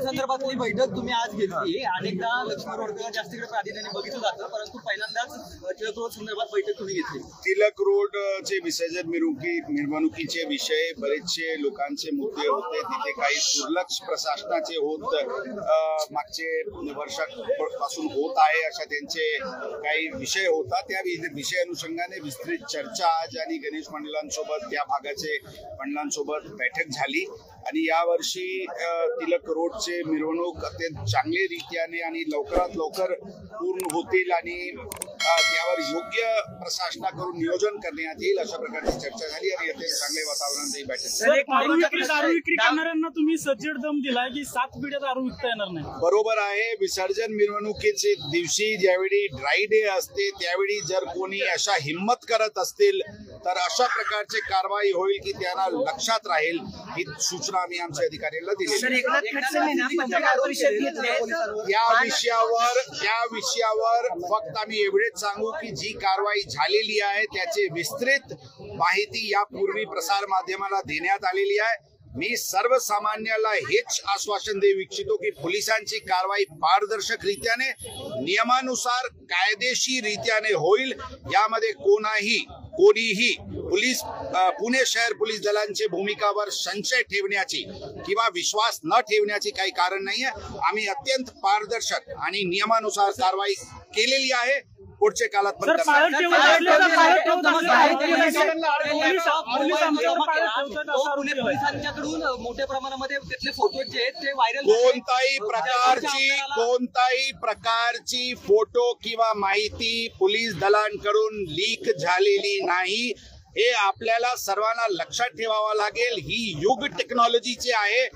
संदर्भातली बैठक तुम्ही आज घेतली। अनेकदा लक्ष्मण रोडकर जास्तीकडे प्राधान्याने बघितलं जातं, परंतु पहिल्यांदाच टिळक रोड संदर्भात बैठक तुम्ही घेतली। टिळक रोडचे विसर्जन मिरवणुकीचे विषय बरेचसे लोकांचे मुद्दे होते, तिथे काही दुर्लक्ष प्रशासनाचे होत मागचे वर्षापासून होत आहे अशा त्यांचे काही विषय होता। त्या विषय अनुषंगाने विस्तृत चर्चा आज आणि गणेश मंडळांसोबत त्या भागाचे मंडळांसोबत बैठक झाली आणि यावर्षी टिळक रोडचे मिरवणूक अत्यंत चांगल्या रीतीने आणि लवकरात लवकर पूर्ण होतील आणि त्यावर योग्य प्रशासनाकडून नियोजन करण्यात येईल अशा प्रकारची चर्चा झाली आणि अत्यंत चांगले वातावरण ही बैठक। दारू विक्री करणाऱ्यांना तुम्ही सज्जड दम दिलाय की 7 पिढ्या दारू विकता येणार नाही। बरोबर आहे। विसर्जन मिरवणुकीचे दिवशी ज्यावेळी ड्राय डे असते त्यावेळी जर कोणी अशा हिम्मत करत असतील तर अशा प्रकारची कारवाई होईल की त्यांना लक्षात राहील ही सूचना आम्ही आमच्या अधिकाऱ्यांना दिली। या विषयावर फक्त आम्ही एवढेच सांगू की जी कारवाई झालेली आहे त्याची विस्तृत माहिती यापूर्वी प्रसार माध्यमाला देण्यात आलेली आहे। मी सर्वसामान्याला हेच आश्वासन देऊ इच्छितो की पोलिसांची कारवाई पारदर्शक रीत्याने नियमानुसार कायदेशीर रीत्याने होईल। यामध्ये कोणीही पुणे शहर पोलीस दलांच्या भूमिकावर संशय ठेवण्याची किंवा विश्वास न ठेवण्याची काही कारण नाहीये। आम्ही अत्यंत पारदर्शक आणि नियमानुसार कारवाई केलेली आहे। पुढच्या काळात पोलिसांच्याकडून मोठ्या प्रमाणामध्ये त्यातले फोटो जे आहेत ते व्हायरल कोणताही प्रकारची फोटो किंवा माहिती पोलीस दलांकडून लीक झालेली नाही हे आपल्याला सर्वांना लक्षात ठेवावं लागेल। ही युग टेक्नॉलॉजीची आहे,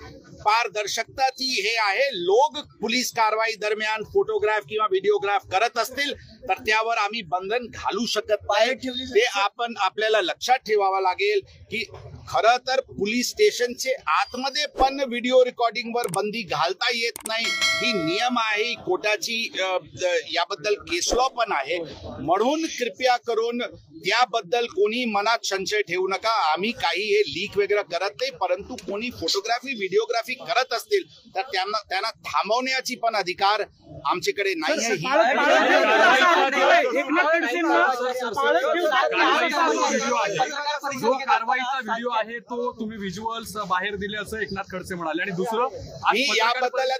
पारदर्शकताची हे आहे। लोक पोलीस कारवाई दरम्यान फोटोग्राफ किंवा व्हिडिओग्राफ करत असतील तर त्यावर आम्ही बंधन घालू शकत नाही। ते आपल्याला लक्षात ठेवावं लागेल की खरं तर पोलीस स्टेशनचे आतमध्ये पण व्हिडिओ रेकॉर्डिंग वर बंदी घालता येत नाही, ही नियम आहे कोर्टाची, याबद्दल केस लॉ पण आहे। म्हणून कृपया करून त्याबद्दल कोणी मनात संशय ठेवू नका। आम्ही काही हे लीक वगैरे करत नाही, परंतु कोणी फोटोग्राफी व्हिडिओग्राफी करत असतील तर त्यांना थांबवण्याची पण अधिकार आमच्याकडे नाही आहे। जो कारवाईचा व्हिडिओ आहे तो तुम्ही व्हिज्युअल्स बाहेर दिले असं एकनाथ खडसे म्हणाले। आणि दुसरं मी याबद्दल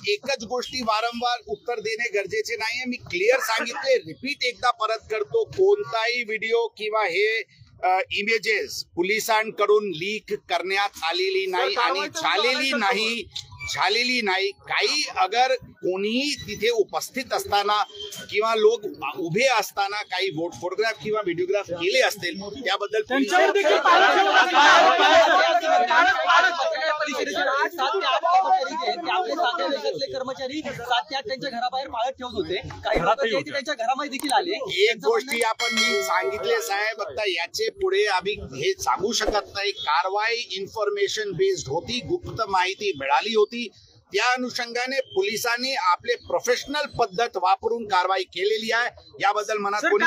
एकच गोष्टी वारंवार उत्तर देणे गरजेचे नाहीये। मी क्लिअर सांगितले, रिपीट एकदा परत करतो, कोणताही व्हिडिओ किंवा हे इमेजेस पोलिसांकडून लीक करण्यात आलेली नाही आणि झालेली नाही। काही अगर कोणीही तिथे उपस्थित असताना किंवा लोक उभे असताना काही फोटोग्राफ किंवा व्हिडिओग्राफ केले असतील त्याबद्दल कर्मचारी 7 ते 8 त्यांच्या घराबाहेर पाळत ठेवत होते, काही लोक त्यांच्या घरामध्ये देखील आले। एक गोष्टी आपण मी सांगितले साहेब, आता याचे पुढे आम्ही हे सांगू शकत नाही। कारवाई इन्फॉर्मेशन बेस्ड होती, गुप्त माहिती मिळाली होती, त्या अनुषंगाने पोलिसांनी आपले प्रोफेशनल पद्धत वापरून कारवाई केलेली आहे। याबद्दल मनात कोणी